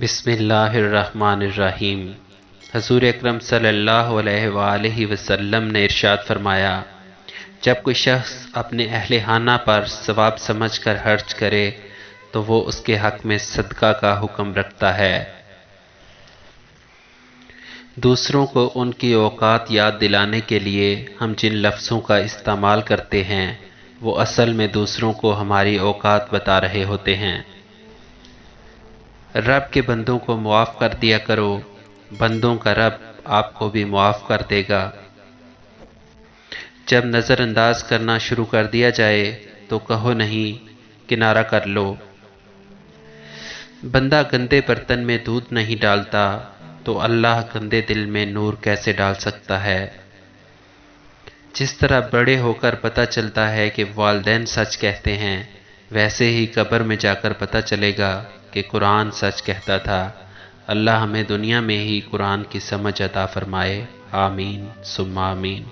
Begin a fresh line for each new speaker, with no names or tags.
بسم اللہ الرحمن الرحیم۔ حضور اکرم صلی اللہ علیہ وآلہ وسلم نے ارشاد فرمایا، جب کوئی شخص اپنے اہل خانہ پر ثواب سمجھ کر خرچ کرے تو وہ اس کے حق میں صدقہ کا حکم رکھتا ہے۔ دوسروں کو ان کی اوقات یاد دلانے کے لیے ہم جن لفظوں کا استعمال کرتے ہیں وہ اصل میں دوسروں کو ہماری اوقات بتا رہے ہوتے ہیں۔ رب کے بندوں کو معاف کر دیا کرو، بندوں کا رب آپ کو بھی معاف کر دے گا۔ جب نظر انداز کرنا شروع کر دیا جائے تو کہو نہیں، کنارہ کر لو۔ بندہ گندے برتن میں دودھ نہیں ڈالتا تو اللہ گندے دل میں نور کیسے ڈال سکتا ہے؟ جس طرح بڑے ہو کر پتہ چلتا ہے کہ والدین سچ کہتے ہیں، ویسے ہی قبر میں جا کر پتہ چلے گا کہ قرآن سچ کہتا تھا۔ اللہ ہمیں دنیا میں ہی قرآن کی سمجھ عطا فرمائے، آمین ثم آمین۔